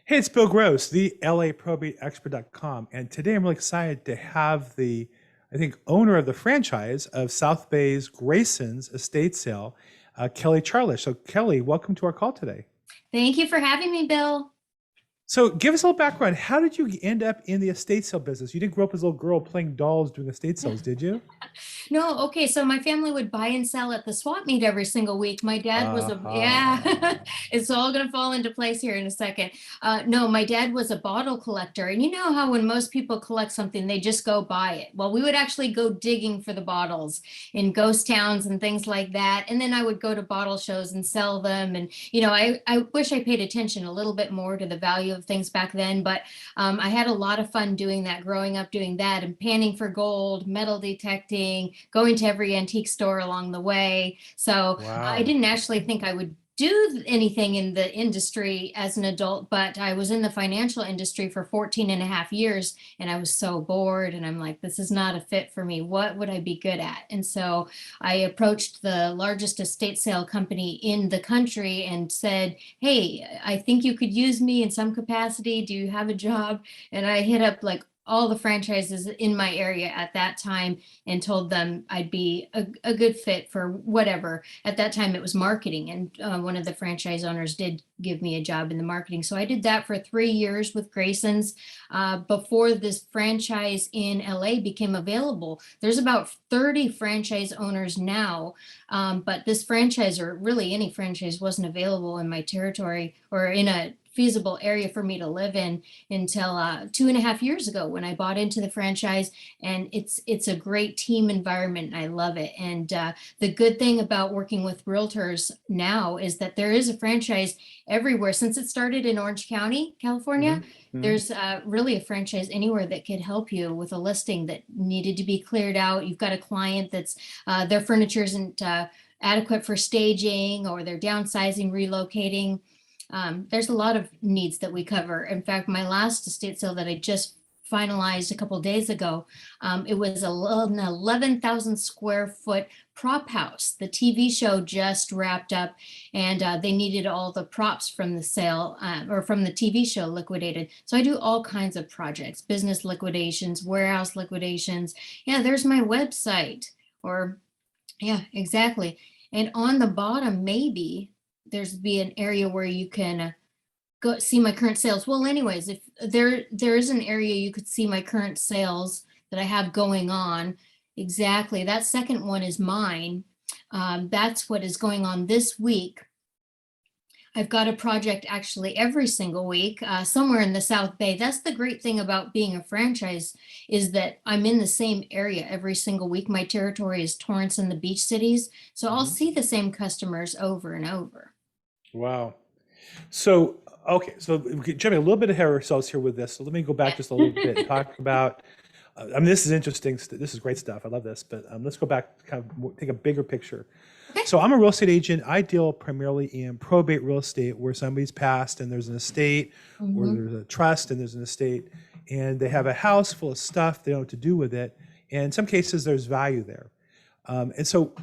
Hey, it's Bill Gross, the LAProbate expert.com. And today I'm really excited to have I think, owner of the franchise of South Bay's Grasons estate sale, Kelly Charlshe. So, Kelly, welcome to our call today. Thank you for having me, Bill. So, give us a little background. How did you end up in the estate sale business? You didn't grow up as a little girl playing dolls doing estate sales, did you? No, okay, so my family would buy and sell at the swap meet every single week. My dad was yeah, Uh-huh. it's all gonna fall into place here in a second. No, my dad was a bottle collector, and you know how when most people collect something, they just go buy it. Well, we would actually go digging for the bottles in ghost towns and things like that, and then I would go to bottle shows and sell them. And I wish I paid attention a little bit more to the value of things back then, but I had a lot of fun doing that, growing up doing that, and panning for gold, metal detecting, going to every antique store along the way. So I Wow. didn't actually think I would do anything in the industry as an adult, but I was in the financial industry for 14 and a half years, and I was so bored, and I'm like, this is not a fit for me. What would I be good at? And so I approached the largest estate sale company in the country and said, hey, I think you could use me in some capacity. Do you have a job? And I hit up like all the franchises in my area at that time and told them I'd be a good fit for whatever. At that time, it was marketing, and one of the franchise owners did give me a job in the marketing. So I did that for 3 years with Grasons before this franchise in LA became available. There's about 30 franchise owners now, but this franchise, or really any franchise, wasn't available in my territory or in a feasible area for me to live in until 2.5 years ago when I bought into the franchise. And it's a great team environment, and I love it. And the good thing about working with realtors now is that there is a franchise everywhere. Since it started in Orange County, California, Hmm. Hmm. there's really a franchise anywhere that could help you with a listing that needed to be cleared out. You've got a client that's their furniture isn't adequate for staging, or they're downsizing, relocating. There's a lot of needs that we cover. In fact, my last estate sale that I just finalized a couple days ago, it was an 11,000 square foot prop house. The TV show just wrapped up, and they needed all the props from the sale or from the TV show liquidated. So I do all kinds of projects, business liquidations, warehouse liquidations. Yeah, there's my website. Or yeah, exactly. And on the bottom, maybe there's be an area where you can go see my current sales. Well, anyways, if there is an area you could see my current sales that I have going on. Exactly. That second one is mine. That's what is going on this week. I've got a project actually every single week, somewhere in the South Bay. That's the great thing about being a franchise, is that I'm in the same area every single week. My territory is Torrance and the beach cities, so I'll Hmm. see the same customers over and over. Wow. So, okay, so we could jump a little bit ahead of ourselves here with this. So let me go back just a little bit and talk about. I mean, this is interesting. This is great stuff. I love this. But let's go back, kind of take a bigger picture. Okay. So I'm a real estate agent. I deal primarily in probate real estate, where somebody's passed and there's an estate, or Mhm. there's a trust and there's an estate, and they have a house full of stuff. They don't know what to do with it. And in some cases, there's value there. And so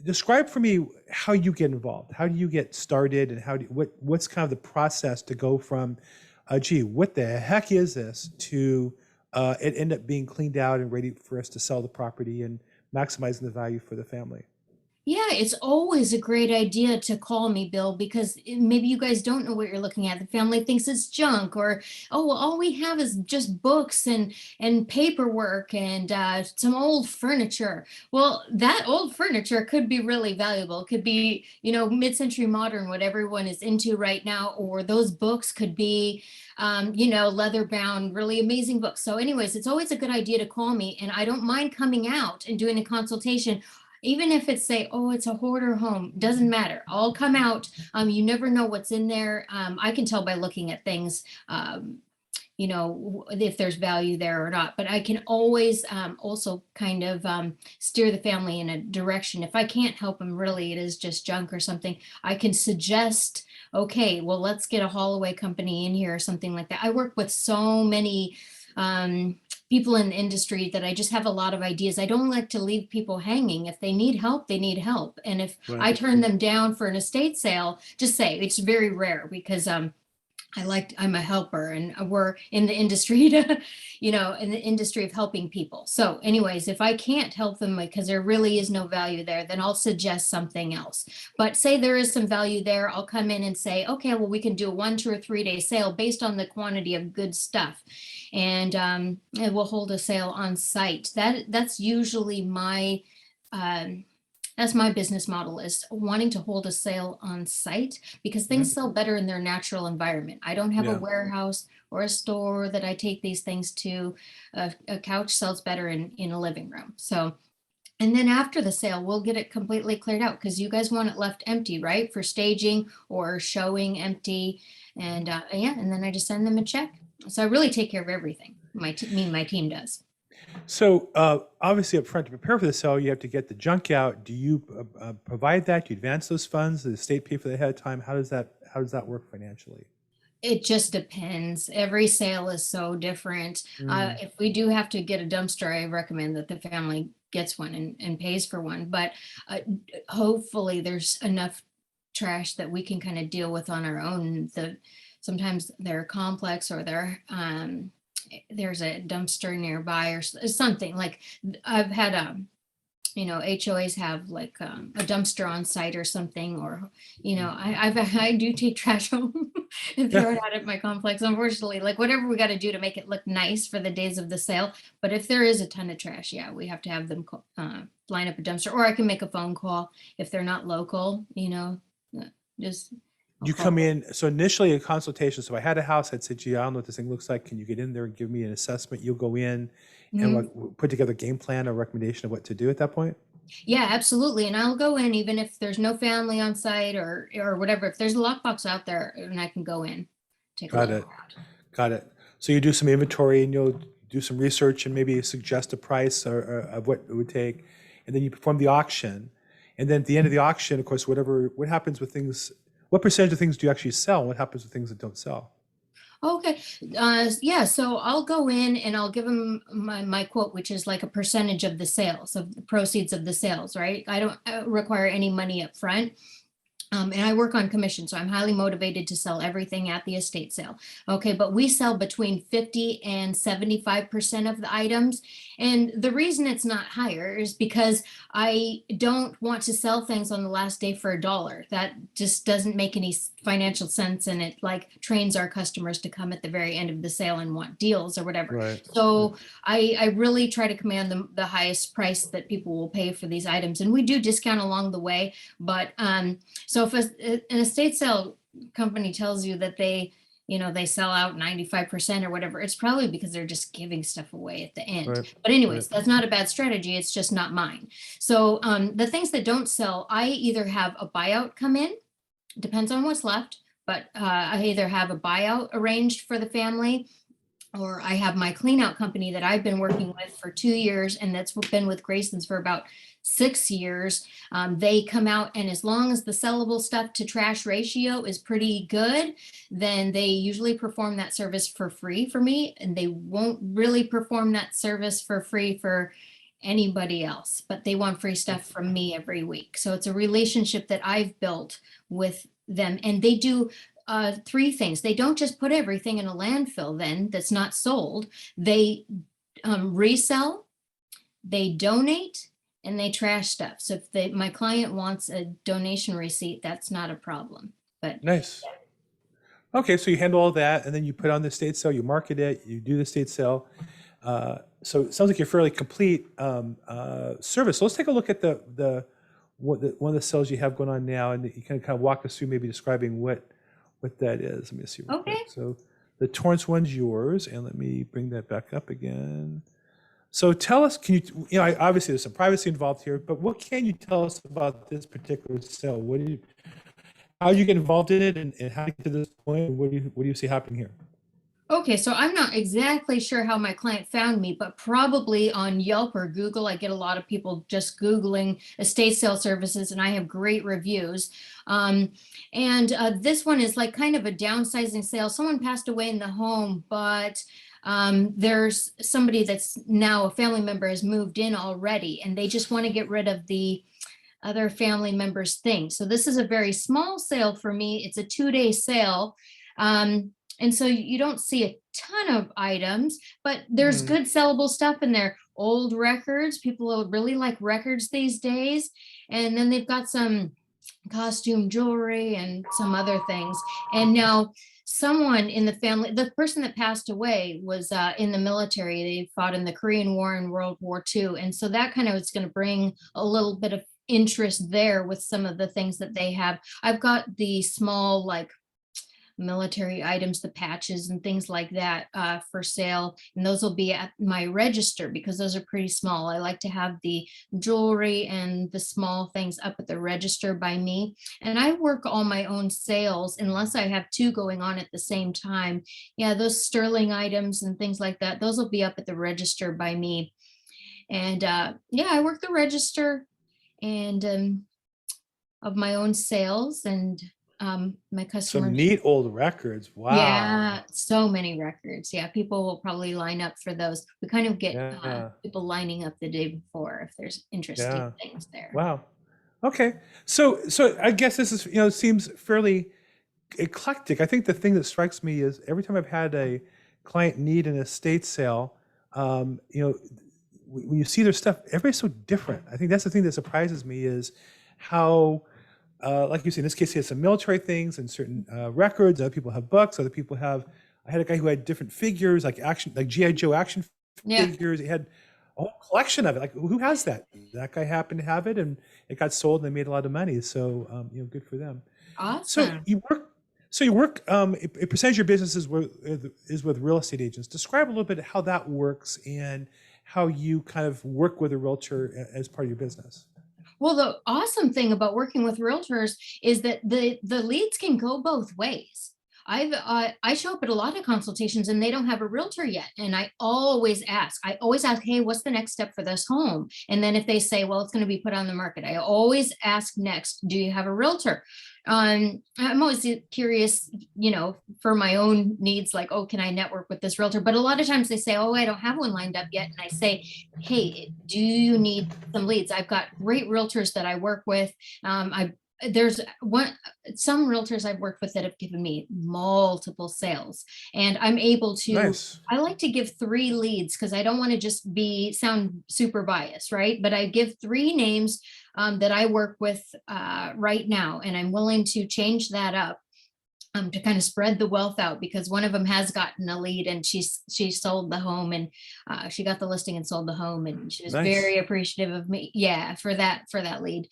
describe for me how you get involved. How do you get started, and what's kind of the process to go from, gee, what the heck is this, to it end up being cleaned out and ready for us to sell the property and maximizing the value for the family. Yeah, it's always a great idea to call me, Bill, because maybe you guys don't know what you're looking at. The family thinks it's junk, or oh, well, all we have is just books and paperwork and some old furniture. Well, that old furniture could be really valuable. It could be, mid-century modern, what everyone is into right now, or those books could be, leather bound, really amazing books. So, anyways, it's always a good idea to call me, and I don't mind coming out and doing a consultation. Even if it's say, oh, it's a hoarder home, doesn't matter. I'll come out. You never know what's in there. I can tell by looking at things, if there's value there or not. But I can always also kind of steer the family in a direction. If I can't help them, really, it is just junk or something, I can suggest, okay, well, let's get a haul away company in here or something like that. I work with so many um, people in the industry that I just have a lot of ideas. I don't like to leave people hanging. If they need help, they need help. And if Right. I turn them down for an estate sale, just say it's very rare, because I'm a helper, and we're in the industry to, in the industry of helping people. So anyways, if I can't help them because there really is no value there, then I'll suggest something else. But say there is some value there, I'll come in and say, okay, well, we can do a 1, 2, or 3 day sale based on the quantity of good stuff. And we'll hold a sale on site. That's usually um, that's my business model, is wanting to hold a sale on site because things sell better in their natural environment. I don't have a Yeah. warehouse or a store that I take these things to. A couch sells better in a living room. So, and then after the sale, we'll get it completely cleared out because you guys want it left empty, right? For staging or showing empty. And yeah, and then I just send them a check. So I really take care of everything. My team does. So obviously up front to prepare for the sale, you have to get the junk out. Do you provide that? Do you advance those funds? Does the state pay for that ahead of time? How does that work financially? It just depends. Every sale is so different. If we do have to get a dumpster, I recommend that the family gets one and pays for one. But hopefully there's enough trash that we can kind of deal with on our own. Sometimes they're complex, or there's a dumpster nearby or something. Like I've had HOAs have like a dumpster on site or something, or I do take trash home and throw it out at my complex. Unfortunately, like whatever we got to do to make it look nice for the days of the sale. But if there is a ton of trash, yeah, we have to have them line up a dumpster, or I can make a phone call if they're not local. Just I'll You call come in, so initially a consultation. So I had a house, I'd say, gee, I don't know what this thing looks like. Can you get in there and give me an assessment? You'll go in and put together a game plan or recommendation of what to do at that point? Yeah, absolutely. And I'll go in even if there's no family on site or whatever. If there's a lockbox out there, and I can go in, take a Got look it. around. Got it. So you do some inventory and you'll do some research and maybe suggest a price or of what it would take. And then you perform the auction. And then at the end of the auction, of course, what happens with things, what percentage of things do you actually sell? What happens with things that don't sell? Okay. Yeah. So I'll go in and I'll give them my quote, which is like a percentage of the sales, of the proceeds of the sales, right? I don't require any money up front. And I work on commission, so I'm highly motivated to sell everything at the estate sale. Okay, but we sell between 50 and 75% of the items. And the reason it's not higher is because I don't want to sell things on the last day for $1. That just doesn't make any financial sense. And it like trains our customers to come at the very end of the sale and want deals or whatever. Right. So I really try to command the highest price that people will pay for these items. And we do discount along the way, but so if an estate sale company tells you that they sell out 95% or whatever, it's probably because they're just giving stuff away at the end. Right. But anyways, Right. that's not a bad strategy. It's just not mine. So the things that don't sell, I either have a buyout come in, depends on what's left, but I either have a buyout arranged for the family, or I have my clean out company that I've been working with for 2 years, and that's been with Grasons for about 6 years. They come out, and as long as the sellable stuff to trash ratio is pretty good, then they usually perform that service for free for me, and they won't really perform that service for free for anybody else, but they want free stuff from me every week. So it's a relationship that I've built with them, and they do 3 things. They don't just put everything in a landfill then that's not sold. They resell, they donate, and they trash stuff. So if my client wants a donation receipt, that's not a problem. But Nice. Okay, so you handle all that, and then you put on the estate sale, you market it, you do the estate sale. So it sounds like you're fairly complete service. So let's take a look at one of the sales you have going on now, and you can kind of walk us through maybe describing what that is. Let me see real okay. quick. So the Torrance one's yours, and let me bring that back up again. So tell us, obviously there's some privacy involved here, but what can you tell us about this particular sale? How did you get involved in it, and how did you get to this point? What do you see happening here? Okay, so I'm not exactly sure how my client found me, but probably on Yelp or Google. I get a lot of people just Googling estate sale services, and I have great reviews. And this one is like kind of a downsizing sale. Someone passed away in the home, but there's somebody that's now a family member has moved in already, and they just want to get rid of the other family members' things. So this is a very small sale for me. It's a 2-day sale. And so you don't see a ton of items, but there's Mm. good sellable stuff in there. Old records, people really like records these days. And then they've got some costume jewelry and some other things. And now someone in the family, the person that passed away was in the military. They fought in the Korean War and World War II. And so that kind of is going to bring a little bit of interest there with some of the things that they have. I've got the small, like, military items, the patches and things like that for sale. And those will be at my register because those are pretty small. I like to have the jewelry and the small things up at the register by me. And I work all my own sales unless I have two going on at the same time. Yeah, those sterling items and things like that, those will be up at the register by me. And yeah, I work the register and of my own sales, and my Some customers. neat old records. Yeah, Wow. so many records. Yeah, people will probably line up for those. We kind of get Yeah. people lining up the day before if there's interesting Yeah. things there. Wow. Okay. So I guess this is, seems fairly eclectic. I think the thing that strikes me is every time I've had a client need an estate sale, when you see their stuff, everybody's so different. I think that's the thing that surprises me is how, like you say, in this case, he has some military things and certain records. Other people have books. Other people have. I had a guy who had different figures, like GI Joe action Yeah, figures. He had a whole collection of it. Like, who has that? That guy happened to have it, and it got sold, and they made a lot of money. So, good for them. So awesome. you work. So you work. A percentage of your business is with real estate agents. Describe a little bit how that works and how you kind of work with a realtor as part of your business. Well, the awesome thing about working with realtors is that the leads can go both ways. I show up at a lot of consultations and they don't have a realtor yet, and I always ask. Hey, what's the next step for this home? And then if they say, well, it's going to be put on the market, I always ask next, do you have a realtor? I'm always curious, for my own needs, like, oh, can I network with this realtor? But a lot of times they say, oh, I don't have one lined up yet, and I say, hey, do you need some leads? I've got great realtors that I work with. There's some realtors I've worked with that have given me multiple sales, and I'm able to. Nice. I like to give 3 leads because I don't want to just sound super biased, right? But I give 3 names that I work with right now, and I'm willing to change that up to kind of spread the wealth out, because one of them has gotten a lead and she sold the home, and she got the listing and sold the home, and she was Nice. very appreciative of me, yeah, for that lead.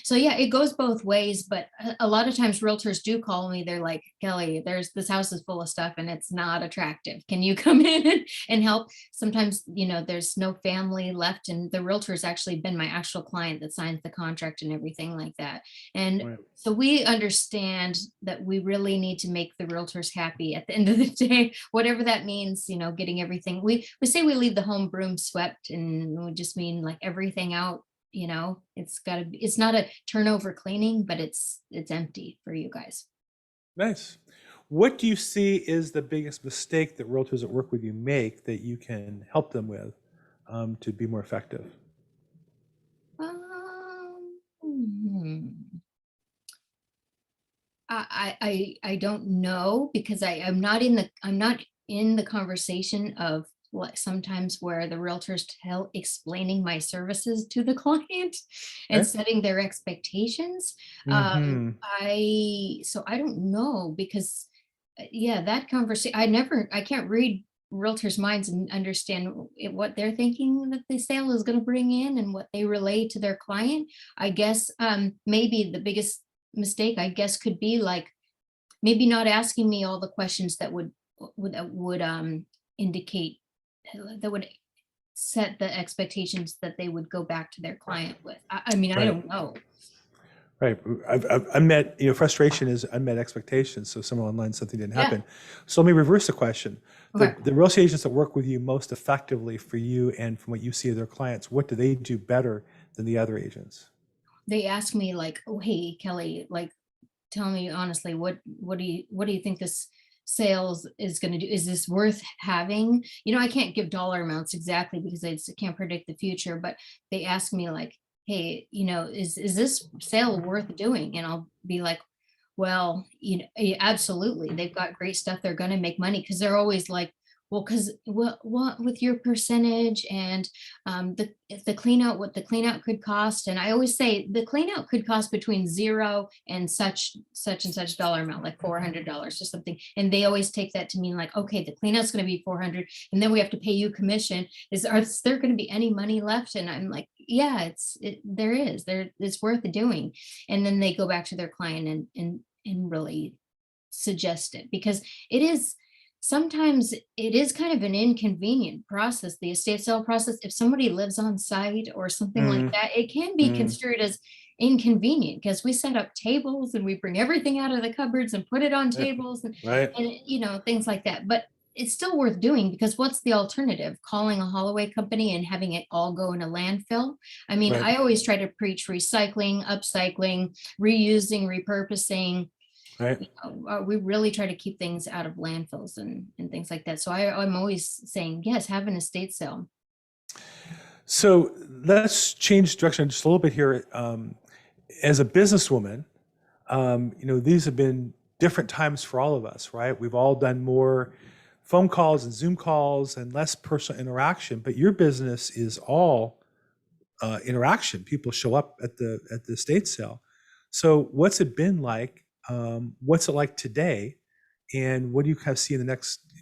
So yeah, it goes both ways, but a lot of times realtors do call me. They're like, Kelly, this house is full of stuff and it's not attractive, can you come in and help? Sometimes there's no family left, and the realtor's actually been my actual client that signs the contract and everything like that. And Right. so we understand that we really need to make the realtors happy at the end of the day, whatever that means, getting everything. We say we leave the home broom swept, and we just mean like everything out, it's not a turnover cleaning, but it's empty for you guys. Nice. What do you see is the biggest mistake that realtors that work with you make that you can help them with to be more effective? Hmm. I don't know, because I'm not in the conversation of what sometimes where the realtors explaining my services to the client and Okay. setting their expectations. Mm-hmm. So I don't know, because yeah, that conversation, I can't read realtors' minds and understand what they're thinking that the sale is going to bring in and what they relay to their client. I guess maybe the biggest mistake, I guess, could be like maybe not asking me all the questions that would indicate, that would set the expectations that they would go back to their client with. I mean, I Right. don't know. Right. I've unmet, frustration is unmet expectations. So someone online, something didn't Yeah. happen. So let me reverse the question. Okay. The real estate agents that work with you most effectively for you and from what you see of their clients, what do they do better than the other agents? They ask me like, oh, hey, Kelly, like, tell me honestly, what do you think this sales is going to do? Is this worth having? I can't give dollar amounts exactly because I can't predict the future, but they ask me like, hey, is this sale worth doing? And I'll be like, Well, absolutely. They've got great stuff. They're going to make money because they're always like, well, because what with your percentage and the clean out, what the clean out could cost. And I always say the clean out could cost between 0 and such and such dollar amount, like $400 or something. And they always take that to mean like, okay, the clean out's going to be 400, and then we have to pay you commission. Is there going to be any money left? And I'm like, yeah, it's worth doing. And then they go back to their client and really suggest it, because it is sometimes it is kind of an inconvenient process, the estate sale process. If somebody lives on site or something like Mm, that, it can be mm, construed as inconvenient because we set up tables and we bring everything out of the cupboards and put it on right, tables right, and things like that. But it's still worth doing, because what's the alternative? Calling a haul-away company and having it all go in a landfill? I mean, right, I always try to preach recycling, upcycling, reusing, repurposing. right. We really try to keep things out of landfills and things like that. So I'm always saying, yes, have an estate sale. So let's change direction just a little bit here. As a businesswoman, these have been different times for all of us, right? We've all done more phone calls and Zoom calls and less personal interaction, but your business is all interaction. People show up at the estate sale. So what's it been like? What's it like today? And what do you kind of see in the next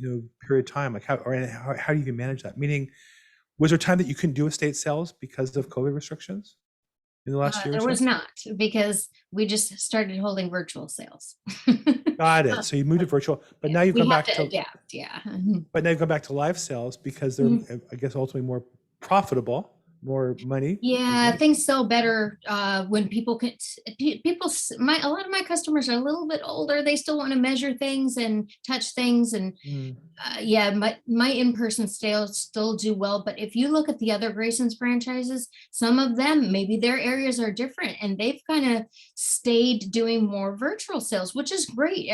period of time? Like how do you even manage that? Meaning, was there a time that you couldn't do estate sales because of COVID restrictions in the last year or There so? was not, because we just started holding virtual sales. Got it. So you moved to virtual, but Yeah, now you've we gone have back to to, adapt. Yeah. but now you've gone back to live sales because they're, I guess, ultimately more profitable, more money, Yeah, right? things sell better when people can. A lot of my customers are a little bit older. They still want to measure things and touch things, and Mm, yeah, my in-person sales still do well. But if you look at the other Graysons franchises, some of them, maybe their areas are different, and they've kind of stayed doing more virtual sales, which is great.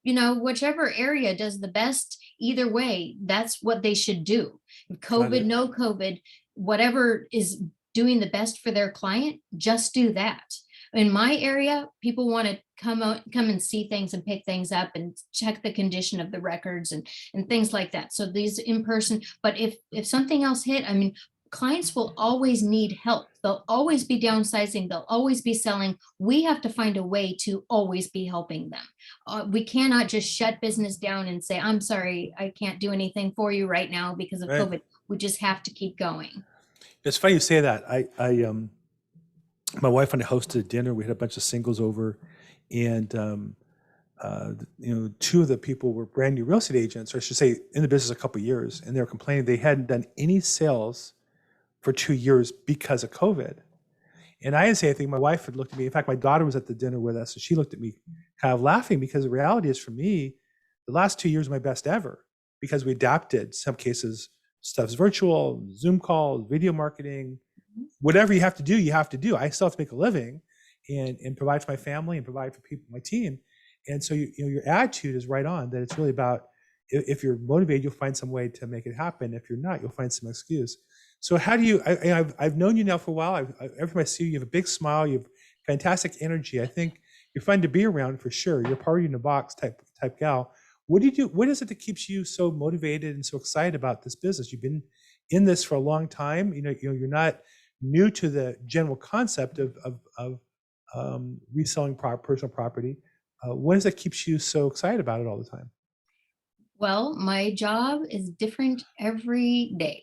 Whichever area does the best, either way, that's what they should do. got COVID, it. no COVID, whatever is doing the best for their client, just do that. In my area, people want to come and see things and pick things up and check the condition of the records and things like that. So these in person, but if something else hit, I mean, clients will always need help. They'll always be downsizing. They'll always be selling. We have to find a way to always be helping them. We cannot just shut business down and say, I'm sorry, I can't do anything for you right now because of Right. COVID. We just have to keep going. It's funny you say that. My wife and I hosted a dinner. We had a bunch of singles over, and two of the people were brand new real estate agents, or I should say, in the business a couple of years, and they were complaining they hadn't done any sales for 2 years because of COVID. And I didn't say anything. My wife had looked at me. In fact, my daughter was at the dinner with us, and she looked at me kind of laughing, because the reality is, for me, the last 2 years were my best ever, because we adapted. Some cases, stuff's virtual, Zoom calls, video marketing, whatever you have to do, you have to do. I still have to make a living and provide for my family and provide for people, my team. And so your attitude is right on, that it's really about, if you're motivated, you'll find some way to make it happen. If you're not, you'll find some excuse. So how do you? I've known you now for a while. Every time I see you, you have a big smile. You have fantastic energy. I think you're fun to be around for sure. You're party in a box type gal. What do you do? What is it that keeps you so motivated and so excited about this business? You've been in this for a long time. You're not new to the general concept of reselling personal property. What is it that keeps you so excited about it all the time? Well, my job is different every day.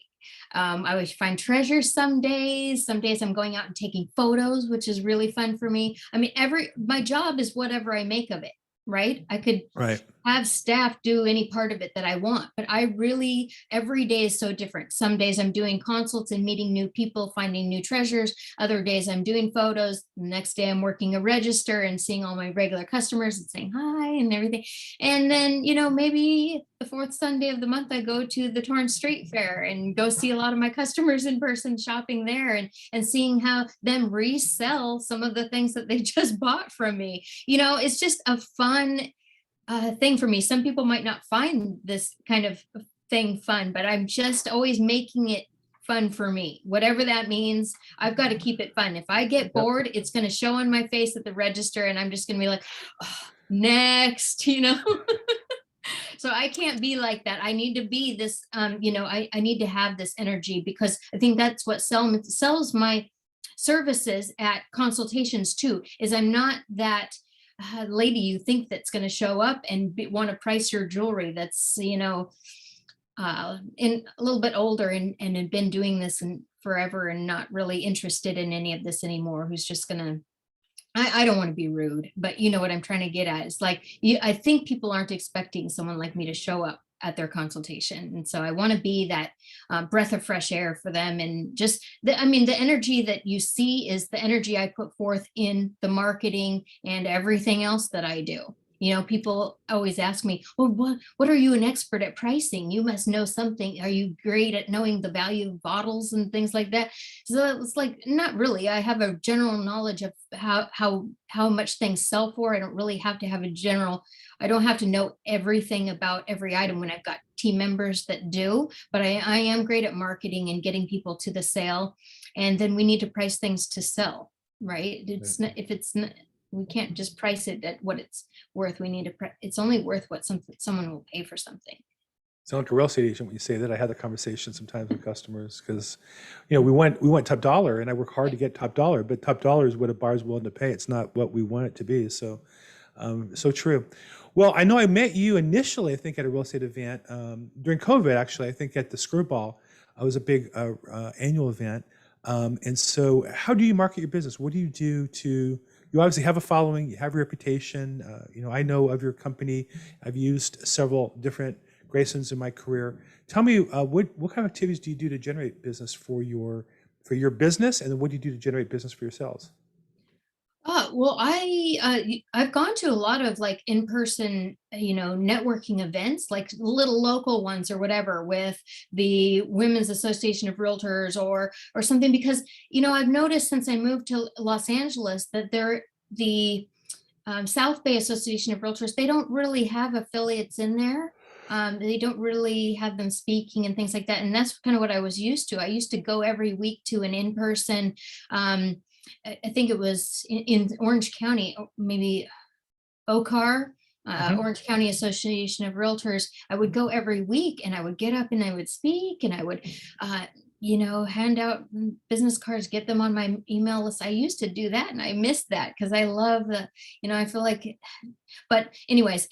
I always find treasures some days. Some days I'm going out and taking photos, which is really fun for me. I mean, my job is whatever I make of it, right? I could Right. have staff do any part of it that I want, but every day is so different. Some days I'm doing consults and meeting new people, finding new treasures. Other days I'm doing photos. The next day I'm working a register and seeing all my regular customers and saying hi and everything. And then, maybe the fourth Sunday of the month, I go to the Torrance Street Fair and go see a lot of my customers in person shopping there and seeing how them resell some of the things that they just bought from me. It's just a fun thing for me. Some people might not find this kind of thing fun, but I'm just always making it fun for me. Whatever that means, I've got to keep it fun. If I get Yep. bored, it's going to show on my face at the register, and I'm just going to be like, oh, next, you know. So I can't be like that. I need to be this, I need to have this energy, because I think that's what sells my services at consultations too, is I'm not that lady you think that's going to show up and want to price your jewelry that's, in a little bit older and had been doing this and forever and not really interested in any of this anymore, who's just going to, I don't want to be rude, but you know what I'm trying to get at. It's like, I think people aren't expecting someone like me to show up at their consultation. And so I want to be that breath of fresh air for them. And just, the energy that you see is the energy I put forth in the marketing and everything else that I do. People always ask me, well, what are you an expert at pricing? You must know something. Are you great at knowing the value of bottles and things like that? So it's like, not really. I have a general knowledge of how much things sell for. I don't really have to have I don't have to know everything about every item when I've got team members that do, but I am great at marketing and getting people to the sale. And then we need to price things to sell, right? It's not, if it's not, we can't just price it at what it's worth. We need to, it's only worth what someone will pay for something. Sound like a real estate agent when you say that. I had the conversation sometimes with customers because, we went top dollar, and I work hard to get top dollar, but top dollar is what a buyer's willing to pay. It's not what we want it to be. So, so true. Well, I know I met you initially, I think, at a real estate event during COVID, actually, I think at the Screwball. It was a big annual event. And so how do you market your business? What do you do you obviously have a following, you have a reputation. I know of your company. I've used several different Grasons in my career. Tell me, what kind of activities do you do to generate business for your business, and then what do you do to generate business for yourselves? Well, I've gone to a lot of like in-person, networking events, like little local ones or whatever, with the Women's Association of Realtors or something, because I've noticed since I moved to Los Angeles that the South Bay Association of Realtors, they don't really have affiliates in there. They don't really have them speaking and things like that. And that's kind of what I was used to. I used to go every week to an in-person, I think it was in Orange County, maybe OCAR, Hmm. Orange County Association of Realtors. I would go every week, and I would get up and I would speak, and I would, hand out business cards, get them on my email list. I used to do that, and I missed that because I love I feel like, but anyways,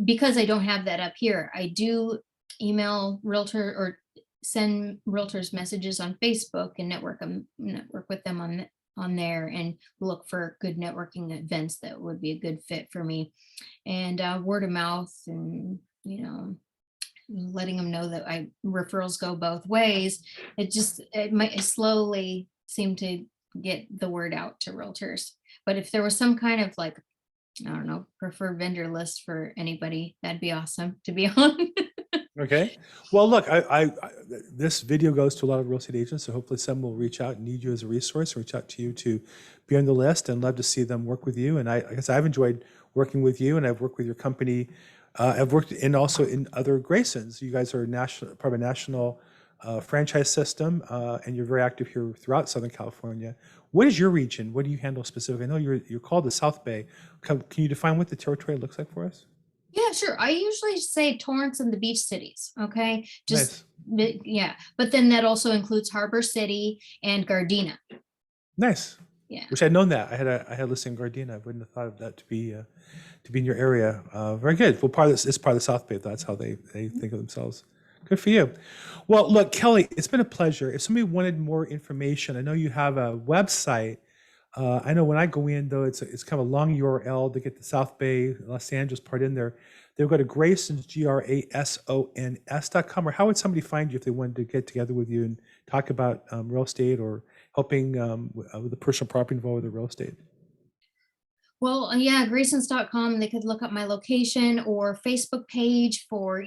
because I don't have that up here, I do email realtor or send realtors messages on Facebook and network with them on there, and look for good networking events that would be a good fit for me, and word of mouth, and letting them know that referrals go both ways. It slowly seem to get the word out to realtors. But if there was some kind of like, I don't know, preferred vendor list for anybody, that'd be awesome to be on. Okay. Well, look, this video goes to a lot of real estate agents, so hopefully some will reach out and need you as a resource, reach out to you to be on the list, and love to see them work with you. And I guess I've enjoyed working with you, and I've worked with your company. I've worked also in other Graysons. You guys are part of a national franchise system, and you're very active here throughout Southern California. What is your region? What do you handle specifically? I know you're called the South Bay. Can you define what the territory looks like for us? Yeah, sure. I usually say Torrance and the beach cities. Okay. Nice. Yeah. But then that also includes Harbor City and Gardena. Nice. Yeah. Wish I'd known that. I had a listing in Gardena. I wouldn't have thought of that to be in your area. Very good. Well, it's part of the South Bay. That's how they think of themselves. Good for you. Well, look, Kelly, it's been a pleasure. If somebody wanted more information, I know you have a website. I know when I go in, though, it's kind of a long URL to get the South Bay, Los Angeles part in there. They'll go to Grasons, Grasons.com, or how would somebody find you if they wanted to get together with you and talk about real estate or helping with the personal property involved with the real estate? Well, yeah, Grasons.com. They could look up my location or Facebook page for,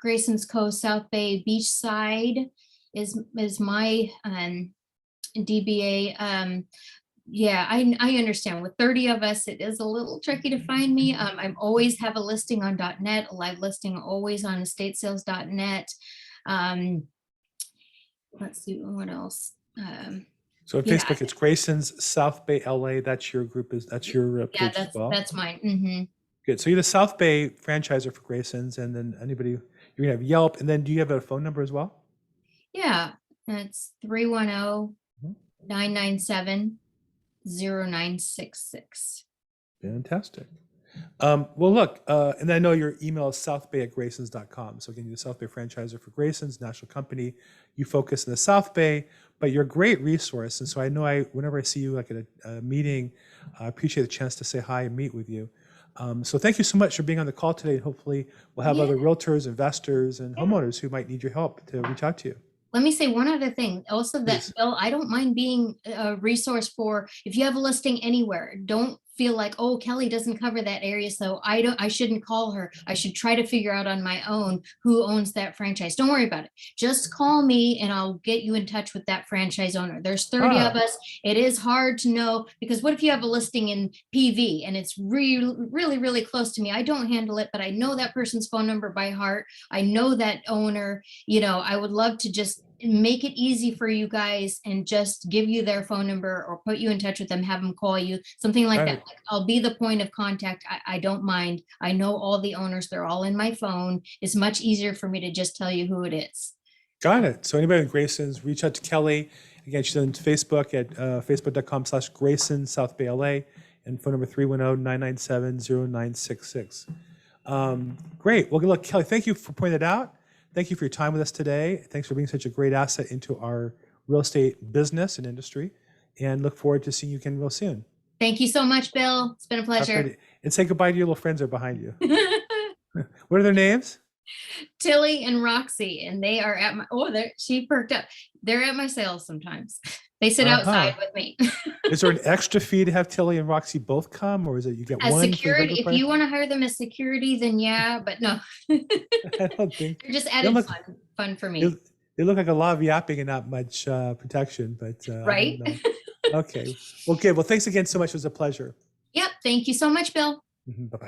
Grayson's Cove, South Bay, Beachside is my DBA. Yeah, I understand. With 30 of us, it is a little tricky to find me. I always have a listing on .net, a live listing always on estatesales.net. Let's see what else. So on Yeah, Facebook, it's Grasons South Bay LA. That's your group, that's your yeah, page as well. that's mine. Hmm. Good. So you're the South Bay franchiser for Graysons, and then anybody, you're gonna have Yelp, and then do you have a phone number as well? Yeah, it's 310-997-0966. Fantastic. Well, look, and I know your email is southbay@graysons.com. So again, you're the South Bay franchiser for Graysons, national company. You focus in the South Bay, but you're a great resource. And so I know whenever I see you like at a meeting, I appreciate the chance to say hi and meet with you. So thank you so much for being on the call today. And hopefully we'll have Yeah. other realtors, investors, and homeowners who might need your help to reach out to you. Let me say one other thing also, that Please. Bill, I don't mind being a resource for, if you have a listing anywhere, don't feel like, oh, Kelly doesn't cover that area, so I shouldn't call her. I should try to figure out on my own who owns that franchise. Don't worry about it. Just call me and I'll get you in touch with that franchise owner. There's 30 of us. It is hard to know, because what if you have a listing in PV and it's really close to me? I don't handle it, but I know that person's phone number by heart. I know that owner. I would love to just make it easy for you guys and just give you their phone number or put you in touch with them, have them call you, something like that. Like, I'll be the point of contact. I don't mind. I know all the owners. They're all in my phone. It's much easier for me to just tell you who it is. Got it. So anybody with Graysons, reach out to Kelly. Again, she's on Facebook at facebook.com/Graysons South Bay LA, and phone number 310-997-0966. Great. Well, look, Kelly, thank you for pointing that out. Thank you for your time with us today. Thanks for being such a great asset into our real estate business and industry, and look forward to seeing you again real soon. Thank you so much, Bill. It's been a pleasure. And say goodbye to your little friends that are behind you. What are their names? Tilly and Roxy, and they are at my, she perked up. They're at my sales sometimes. They sit outside with me. Is there an extra fee to have Tilly and Roxy both come, or is it you get as one security? If you want to hire them as security, then yeah, but no. I don't think. They're just added fun for me. They look like a lot of yapping and not much protection, but right. Okay. Well, good. Well, thanks again so much. It was a pleasure. Yep. Thank you so much, Bill. Bye-bye.